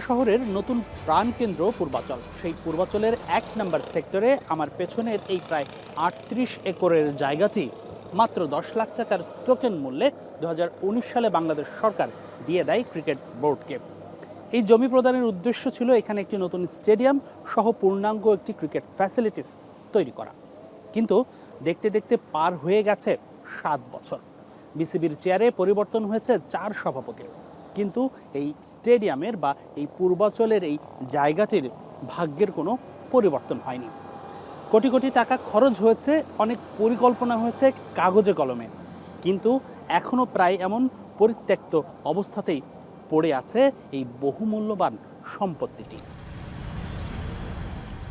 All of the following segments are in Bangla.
শহরের নতুন প্রাণকেন্দ্র পূর্বাচল। সেই পূর্বাচলের ১ নম্বর সেক্টরে আমার পেছনের এই প্রায় ৩৮ একরের জায়গাটি মাত্র ১০ লাখ টাকার টোকেন মূল্যে ২০১৯ সালে বাংলাদেশ সরকার দিয়ে দেয় ক্রিকেট বোর্ডকে। এই জমি প্রদানের উদ্দেশ্য ছিল এখানে একটি নতুন স্টেডিয়াম সহ পূর্ণাঙ্গ একটি ক্রিকেট ফ্যাসিলিটিস তৈরি করা। কিন্তু দেখতে দেখতে পার হয়ে গেছে ৭ বছর। বিসিবির চেয়ারে পরিবর্তন হয়েছে ৪ সভাপতির, কিন্তু এই স্টেডিয়ামের বা এই পূর্বাচলের এই জায়গাটির ভাগ্যের কোনো পরিবর্তন হয়নি। কোটি কোটি টাকা খরচ হয়েছে, অনেক পরিকল্পনা হয়েছে কাগজে কলমে, কিন্তু এখনও প্রায় এমন পরিত্যক্ত অবস্থাতেই পড়ে আছে এই বহুমূল্যবান সম্পত্তিটি।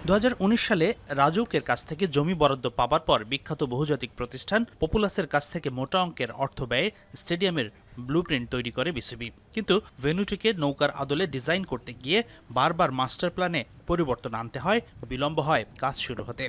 ২০১৯ সালে রাজউকের কাছ থেকে জমি বরাদ্দ পাবার পর বিখ্যাত বহুজাতিক প্রতিষ্ঠান পপুলাসের কাছ থেকে মোটা অঙ্কের অর্থ ব্যয়ে স্টেডিয়ামের ব্লুপ্রিন্ট তৈরি করে বিসিবি। কিন্তু ভেন্যুটিকে নৌকার আদলে ডিজাইন করতে গিয়ে বারবার মাস্টার প্ল্যানে পরিবর্তন আনতে হয়, বিলম্ব হয় কাজ শুরু হতে।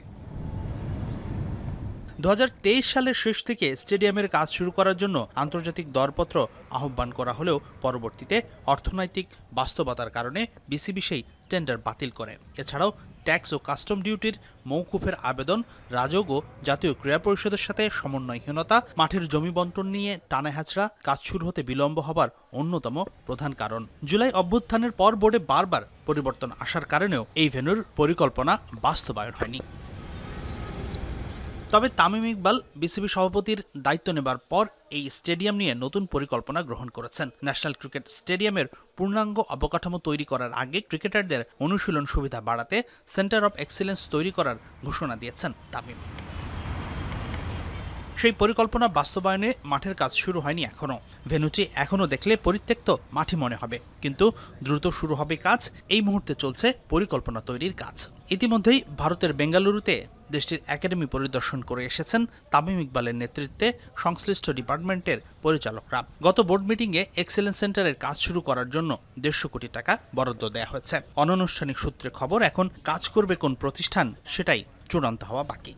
২০২৩ সালের শেষ থেকে স্টেডিয়ামের কাজ শুরু করার জন্য আন্তর্জাতিক দরপত্র আহ্বান করা হলেও পরবর্তীতে অর্থনৈতিক বাস্তবতার কারণে বিসিবি সেই টেন্ডার বাতিল করে। এছাড়াও ট্যাক্স ও কাস্টম ডিউটির মওকুফের আবেদন, রাজউক ও জাতীয় ক্রীড়া পরিষদের সাথে সমন্বয়হীনতা, মাঠের জমি বণ্টন নিয়ে টানাহেঁচড়া, কাজ শুরু হতে বিলম্ব হবার অন্যতম প্রধান কারণ। জুলাই অভ্যুত্থানের পর বোর্ডে বারবার পরিবর্তন আসার কারণেও এই ভেন্যুর পরিকল্পনা বাস্তবায়ন হয়নি। তবে তামিম ইকবাল বিসিবি সভাপতির দায়িত্ব নেবার পর এই স্টেডিয়াম নিয়ে নতুন পরিকল্পনা গ্রহণ করেছেন। ন্যাশনাল ক্রিকেট স্টেডিয়ামের পূর্ণাঙ্গ অবকাঠামো তৈরি করার আগে ক্রিকেটারদের অনুশীলন সুবিধা বাড়াতে সেন্টার অব এক্সিলেন্স তৈরি করার ঘোষণা দিয়েছেন তামিম। সেই পরিকল্পনা বাস্তবায়নে মাঠের কাজ শুরু হয়নি এখনও। ভেন্যুটি এখনও দেখলে পরিত্যক্ত মাঠই মনে হবে, কিন্তু দ্রুত শুরু হবে কাজ। এই মুহূর্তে চলছে পরিকল্পনা তৈরির কাজ। ইতিমধ্যেই ভারতের বেঙ্গালুরুতে দেশটির একাডেমি পরিদর্শন করে এসেছেন তামিম ইকবালের নেতৃত্বে সংশ্লিষ্ট ডিপার্টমেন্টের পরিচালকরা। গত বোর্ড মিটিংয়ে এক্সেলেন্স সেন্টারের কাজ শুরু করার জন্য ১৫০ কোটি টাকা বরাদ্দ দেওয়া হয়েছে। অনানুষ্ঠানিক সূত্রে খবর, এখন কাজ করবে কোন প্রতিষ্ঠান সেটাই চূড়ান্ত হওয়া বাকি।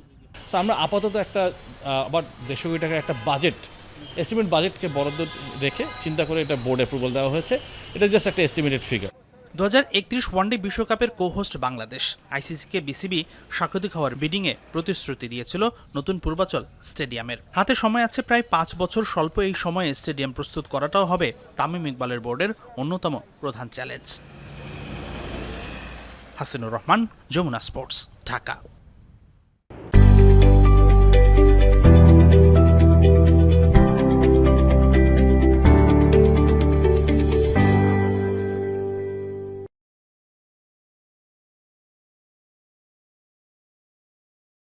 আমরা আপাতত একটা আবার ১৫০ কোটি টাকার একটা এস্টিমেট বাজেটকে বরাদ্দ রেখে চিন্তা করে এটা বোর্ড অ্যাপ্রুভাল দেওয়া হয়েছে। এটা জাস্ট একটা এস্টিমেটেড ফিগার। ২০৩১ ওয়ানডে বিশ্বকাপের কো-হোস্ট বাংলাদেশ আইসিসিকে বিসিবি স্বাগতিক হওয়ার বিডিংয়ে প্রতিশ্রুতি দিয়েছিল নতুন পূর্বাচল স্টেডিয়ামের। হাতে সময় আছে প্রায় ৫ বছর। স্বল্প এই সময়ে স্টেডিয়াম প্রস্তুত করাটাও হবে তামিম ইকবালের বোর্ডের অন্যতম প্রধান চ্যালেঞ্জ। হাসিনুর রহমান, যমুনা স্পোর্টস, ঢাকা।